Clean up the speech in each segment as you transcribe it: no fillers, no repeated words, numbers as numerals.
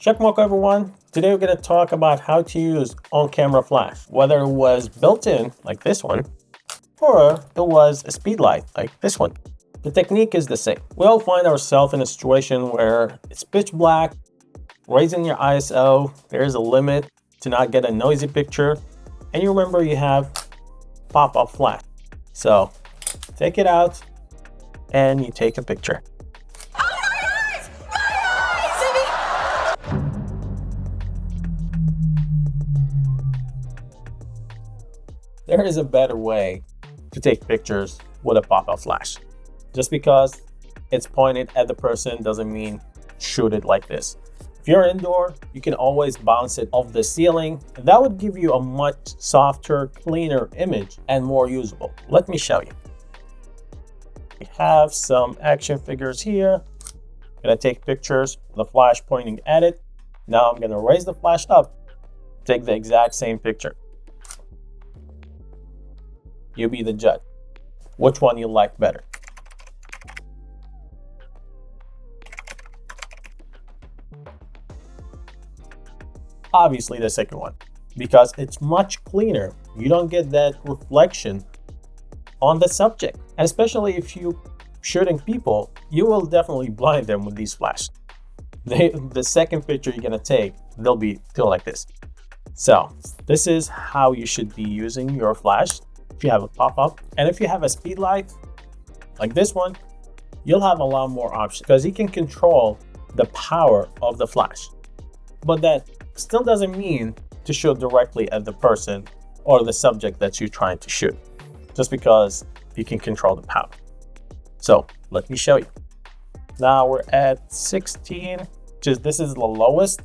Shako Mako everyone. Today we're going to talk about how to use on-camera flash, whether it was built in like this one, or it was a speed light like this one. The technique is the same. We all find ourselves in a situation where it's pitch black, raising your ISO, there is a limit to not get a noisy picture, and you remember you have pop-up flash. So take it out and you take a picture. There is a better way to take pictures with a pop-up flash. Just because it's pointed at the person doesn't mean shoot it like this. If you're indoor, you can always bounce it off the ceiling, and that would give you a much softer, cleaner image and more usable. Let me show you. We have some action figures here. I'm gonna take pictures with the flash pointing at it. Now I'm gonna raise the flash up, take the exact same picture. You be the judge. Which one you like better? Obviously the second one, because it's much cleaner. You don't get that reflection on the subject. And especially if you're shooting people, you will definitely blind them with these flashes. The second picture you're gonna take, they'll be still like this. So this is how you should be using your flash. If you have a pop-up, and if you have a speed light like this one, you'll have a lot more options because you can control the power of the flash. But that still doesn't mean to shoot directly at the person or the subject that you're trying to shoot, just because you can control the power. So let me show you. Now we're at 16, this is the lowest.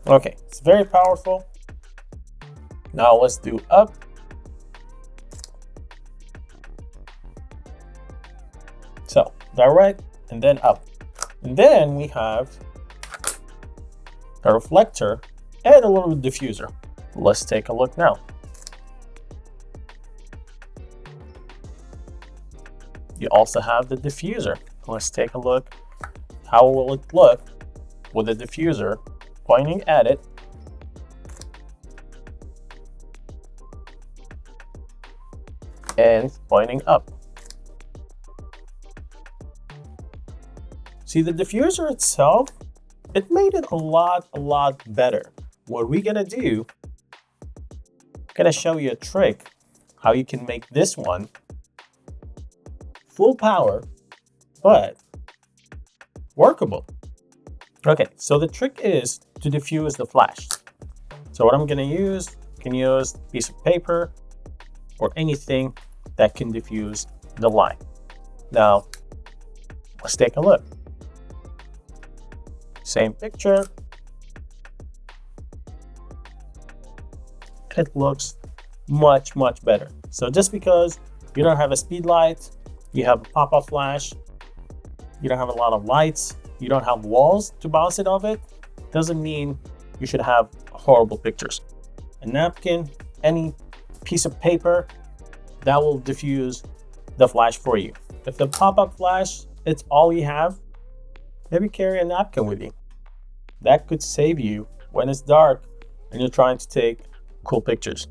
Okay, it's very powerful. Now let's do up. So direct and then up. And then we have a reflector and a little diffuser. Let's take a look now. You also have the diffuser. Let's take a look. How will it look with the diffuser pointing at it and pointing up? See, the diffuser itself, it made it a lot better. What we're gonna do, I'm gonna show you a trick how you can make this one full power but workable. Okay, so the trick is to diffuse the flash. So what I'm gonna use, you can use a piece of paper or anything that can diffuse the light. Now, let's take a look. Same picture. It looks much better. So just because you don't have a speed light, you have a pop-up flash, you don't have a lot of lights, you don't have walls to bounce it off it, doesn't mean you should have horrible pictures. A napkin, any piece of paper, that will diffuse the flash for you. If the pop-up flash, it's all you have, maybe carry a napkin with you. That could save you when it's dark and you're trying to take cool pictures.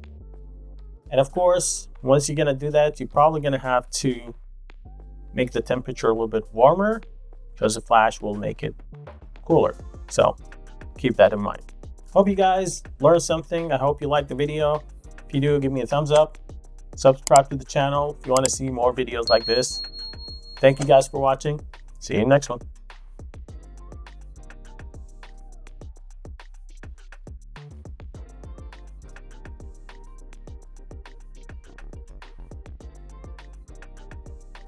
And of course, once you're gonna do that, you're probably gonna have to make the temperature a little bit warmer because the flash will make it cooler. So keep that in mind. Hope you guys learned something. I hope you liked the video. If you do, give me a thumbs up. Subscribe to the channel if you want to see more videos like this. Thank you guys for watching. See you in the next one.